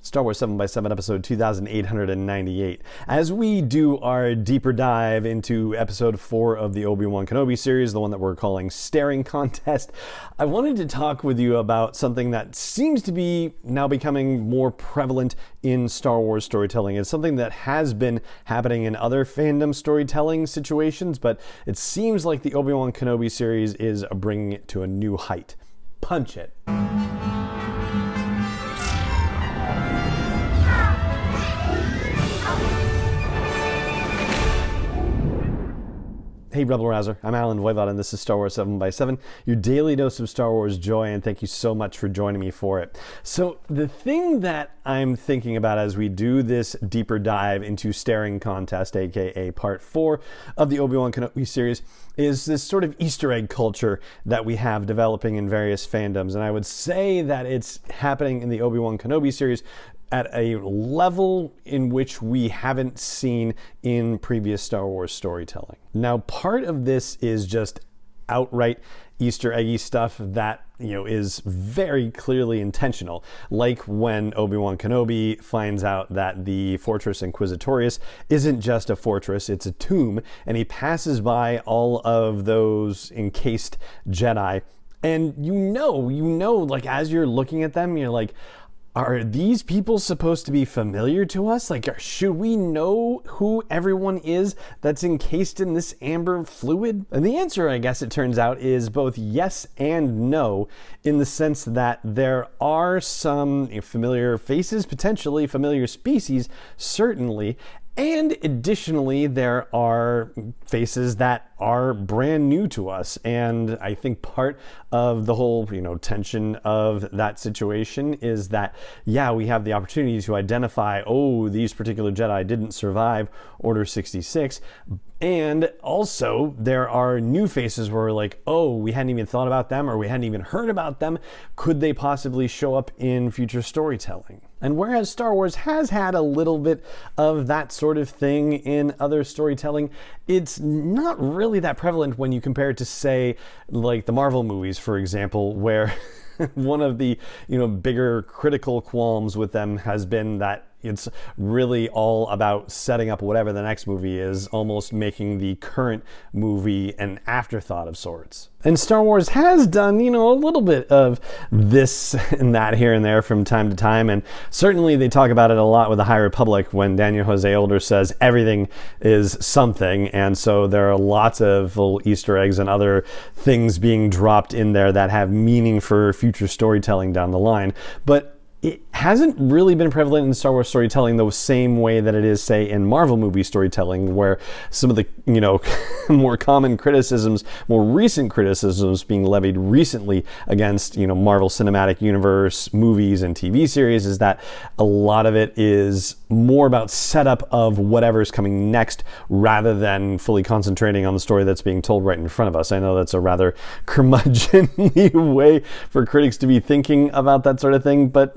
Star Wars 7x7 episode 2898. As we do our deeper dive into episode 4 of the Obi-Wan Kenobi series, the one that we're calling Staring Contest, I wanted to talk with you about something that seems to be now becoming more prevalent in Star Wars storytelling. It's something that has been happening in other fandom storytelling situations, but it seems like the Obi-Wan Kenobi series is bringing it to a new height. Punch it. Hey Rebel Rouser, I'm Alan Voivod and this is Star Wars 7x7, your daily dose of Star Wars joy, and thank you so much for joining me for it. So the thing that I'm thinking about as we do this deeper dive into Staring Contest, aka part 4 of the Obi-Wan Kenobi series, is this sort of Easter egg culture that we have developing in various fandoms. And I would say that it's happening in the Obi-Wan Kenobi series at a level in which we haven't seen in previous Star Wars storytelling. Now, part of this is just outright Easter eggy stuff that, is very clearly intentional. Like when Obi-Wan Kenobi finds out that the Fortress Inquisitorius isn't just a fortress, it's a tomb, and he passes by all of those encased Jedi. And like as you're looking at them, you're like, are these people supposed to be familiar to us? Like, should we know who everyone is that's encased in this amber fluid? And the answer, I guess it turns out, is both yes and no, in the sense that there are some familiar faces, potentially familiar species, certainly, and additionally, there are faces that are brand new to us. And I think part of the whole, tension of that situation is that, we have the opportunity to identify, these particular Jedi didn't survive Order 66. And also, there are new faces where we're like, we hadn't even thought about them, or we hadn't even heard about them. Could they possibly show up in future storytelling? And whereas Star Wars has had a little bit of that sort of thing in other storytelling, it's not really that prevalent when you compare it to, say, like the Marvel movies, for example, where one of the bigger critical qualms with them has been that it's really all about setting up whatever the next movie is, almost making the current movie an afterthought of sorts. And Star Wars has done, a little bit of this and that here and there from time to time, and certainly they talk about it a lot with the High Republic when Daniel Jose Older says everything is something, and so there are lots of little Easter eggs and other things being dropped in there that have meaning for future storytelling down the line. But it hasn't really been prevalent in Star Wars storytelling the same way that it is, say, in Marvel movie storytelling, where some of the, more common criticisms, more recent criticisms being levied recently against, Marvel Cinematic Universe movies and TV series is that a lot of it is more about setup of whatever's coming next rather than fully concentrating on the story that's being told right in front of us. I know that's a rather curmudgeonly way for critics to be thinking about that sort of thing, but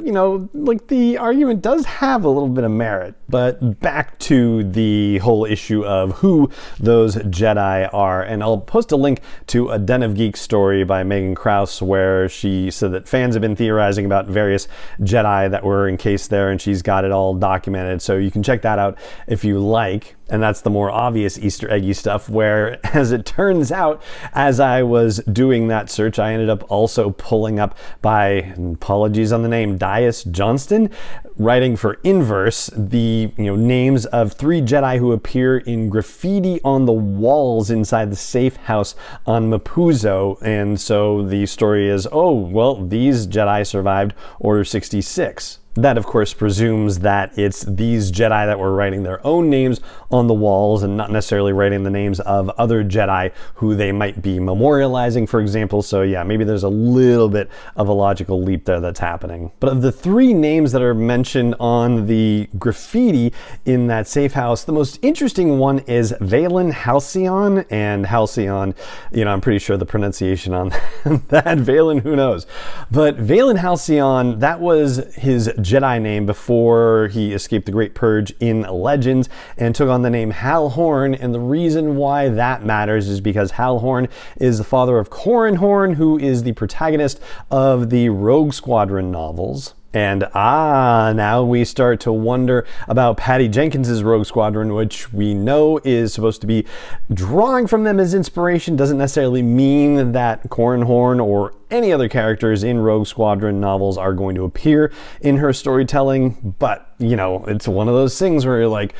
like the argument does have a little bit of merit. But back to the whole issue of who those Jedi are, and I'll post a link to a Den of Geek story by Megan Krause where she said that fans have been theorizing about various Jedi that were encased there, and she's got it all documented, so you can check that out if you like. And that's the more obvious Easter eggy stuff, where, as it turns out, as I was doing that search, I ended up also pulling up by, apologies on the name, Dias Johnston, writing for Inverse, the names of 3 Jedi who appear in graffiti on the walls inside the safe house on Mapuzo. And so the story is, these Jedi survived Order 66. That, of course, presumes that it's these Jedi that were writing their own names on the walls and not necessarily writing the names of other Jedi who they might be memorializing, for example. So yeah, maybe there's a little bit of a logical leap there that's happening. But of the 3 names that are mentioned on the graffiti in that safe house, the most interesting one is Valen Halcyon. And Halcyon, I'm pretty sure the pronunciation on that, Valen, who knows? But Valen Halcyon, that was his Jedi name before he escaped the Great Purge in Legends and took on the name Hal Horn. And the reason why that matters is because Hal Horn is the father of Corran Horn, who is the protagonist of the Rogue Squadron novels. And now we start to wonder about Patty Jenkins's Rogue Squadron, which we know is supposed to be drawing from them as inspiration. Doesn't necessarily mean that Corran Horn or any other characters in Rogue Squadron novels are going to appear in her storytelling. But, you know, it's one of those things where you're like,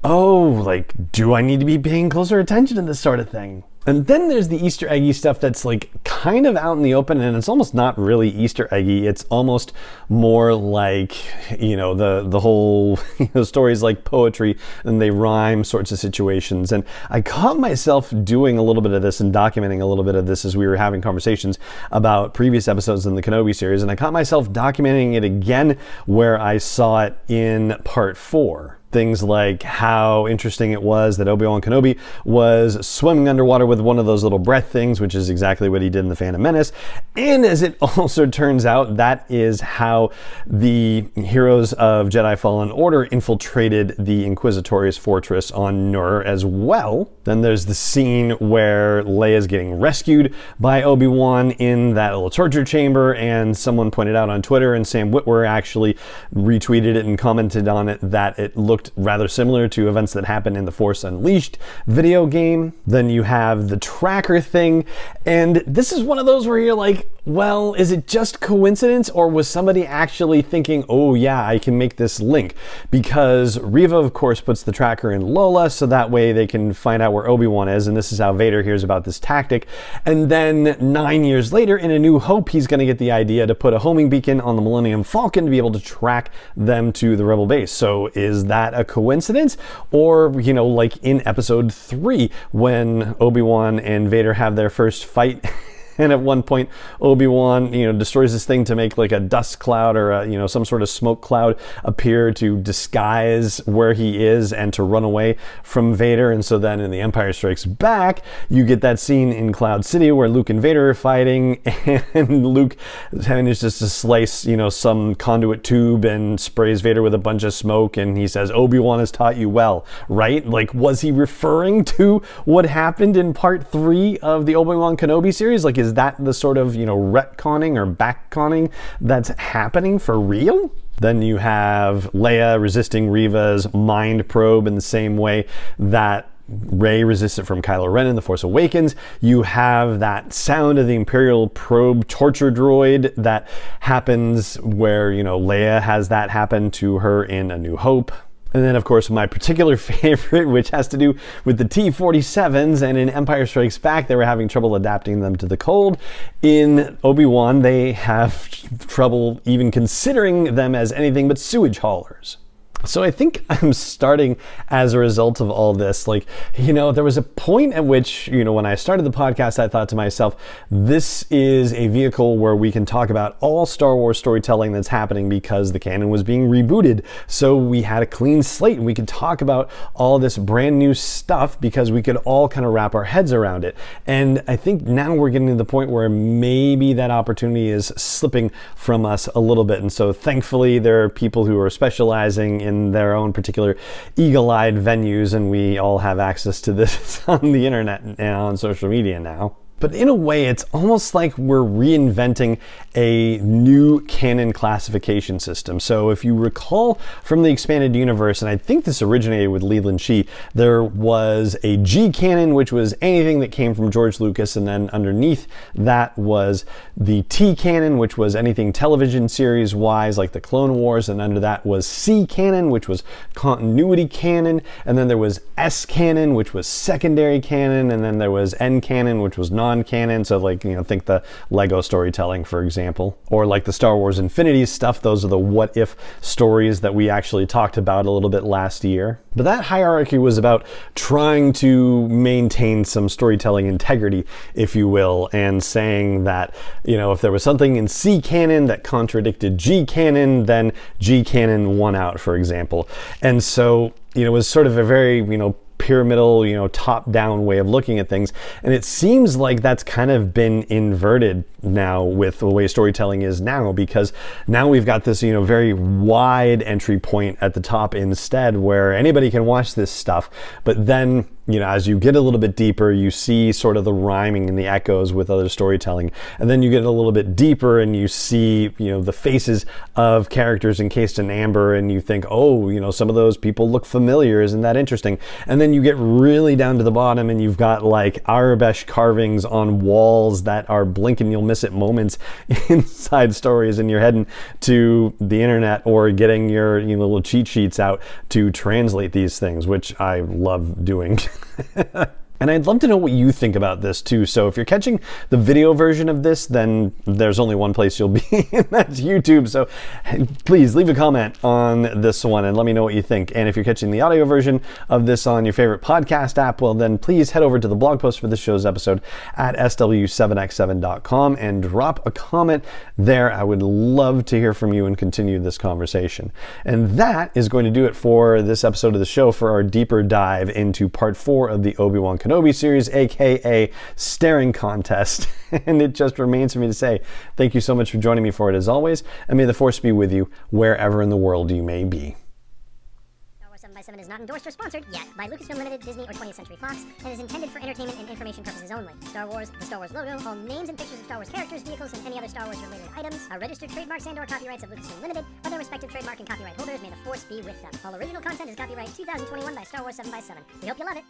oh, like, do I need to be paying closer attention to this sort of thing? And then there's the Easter eggy stuff that's like kind of out in the open, and it's almost not really Easter eggy. It's almost more like, you know, the whole stories like poetry and they rhyme sorts of situations. And I caught myself doing a little bit of this and documenting a little bit of this as we were having conversations about previous episodes in the Kenobi series. And I caught myself documenting it again where I saw it in part 4. Things like how interesting it was that Obi-Wan Kenobi was swimming underwater with one of those little breath things, which is exactly what he did in The Phantom Menace. And as it also turns out, that is how the heroes of Jedi Fallen Order infiltrated the Inquisitorius fortress on Nur as well. Then there's the scene where Leia's getting rescued by Obi-Wan in that little torture chamber, and someone pointed out on Twitter, and Sam Witwer actually retweeted it and commented on it, that it looked rather similar to events that happened in the Force Unleashed video game. Then you have the tracker thing, and this is one of those where you're like, well, is it just coincidence, or was somebody actually thinking, oh yeah, I can make this link? Because Reva, of course, puts the tracker in Lola, so that way they can find out where Obi-Wan is, and this is how Vader hears about this tactic. And then 9 years later, in A New Hope, he's going to get the idea to put a homing beacon on the Millennium Falcon to be able to track them to the Rebel base. So is that a coincidence? Or, you know, like in episode 3, when Obi-Wan and Vader have their first fight, and at one point Obi-Wan, you know, destroys this thing to make like a dust cloud or a, you know, some sort of smoke cloud appear to disguise where he is and to run away from Vader. And so then in The Empire Strikes Back, you get that scene in Cloud City where Luke and Vader are fighting, and Luke manages to slice, you know, some conduit tube and sprays Vader with a bunch of smoke, and he says, Obi-Wan has taught you well, right? Like, was he referring to what happened in part 3 of the Obi-Wan Kenobi series? Like, is that the sort of, you know, retconning or backconning that's happening for real? Then you have Leia resisting Reva's mind probe in the same way that Rey resists it from Kylo Ren in The Force Awakens. You have that sound of the Imperial probe torture droid that happens where, you know, Leia has that happen to her in A New Hope. And then, of course, my particular favorite, which has to do with the T-47s, and in Empire Strikes Back, they were having trouble adapting them to the cold. In Obi-Wan, they have trouble even considering them as anything but sewage haulers. So I think I'm starting, as a result of all this, like, you know, there was a point at which, you know, when I started the podcast, I thought to myself, this is a vehicle where we can talk about all Star Wars storytelling that's happening because the canon was being rebooted. So we had a clean slate and we could talk about all this brand new stuff because we could all kind of wrap our heads around it. And I think now we're getting to the point where maybe that opportunity is slipping from us a little bit. And so thankfully there are people who are specializing in their own particular eagle-eyed venues, and we all have access to this on the internet and on social media now. But in a way, it's almost like we're reinventing a new canon classification system. So if you recall from the expanded universe, and I think this originated with Leland Shee, there was a G canon, which was anything that came from George Lucas, and then underneath that was the T canon, which was anything television series wise, like the Clone Wars, and under that was C canon, which was continuity canon, and then there was S canon, which was secondary canon, and then there was N canon, which was non-canon. So like, you know, think the Lego storytelling, for example, or like the Star Wars Infinity stuff. Those are the what if stories that we actually talked about a little bit last year. But that hierarchy was about trying to maintain some storytelling integrity, if you will, and saying that, you know, if there was something in C canon that contradicted G canon, then G canon won out, for example. And so, you know, it was sort of a very, you know, pyramidal, you know, top-down way of looking at things. And it seems like that's kind of been inverted now with the way storytelling is now, because now we've got this, you know, very wide entry point at the top instead, where anybody can watch this stuff. But then as you get a little bit deeper, you see sort of the rhyming and the echoes with other storytelling. And then you get a little bit deeper and you see, the faces of characters encased in amber, and you think, oh, some of those people look familiar. Isn't that interesting? And then you get really down to the bottom and you've got like Arabesh carvings on walls that are blink and you'll miss it moments inside stories, and you're heading to the internet or getting your little cheat sheets out to translate these things, which I love doing. And I'd love to know what you think about this too. So if you're catching the video version of this, then there's only one place you'll be, and that's YouTube. So please leave a comment on this one and let me know what you think. And if you're catching the audio version of this on your favorite podcast app, well then please head over to the blog post for this show's episode at sw7x7.com and drop a comment there. I would love to hear from you and continue this conversation. And that is going to do it for this episode of the show, for our deeper dive into part 4 of the Obi-Wan Kenobi series, aka Staring Contest. And it just remains for me to say thank you so much for joining me for it as always, and may the Force be with you wherever in the world you may be. Star Wars 7x7 is not endorsed or sponsored yet by Lucasfilm Limited, Disney, or 20th Century Fox, and is intended for entertainment and information purposes only. Star Wars, the Star Wars logo, all names and pictures of Star Wars characters, vehicles, and any other Star Wars related items are registered trademarks and/or copyrights of Lucasfilm Limited or their respective trademark and copyright holders. May the Force be with them. All original content is copyright 2021 by Star Wars 7x7. We hope you love it.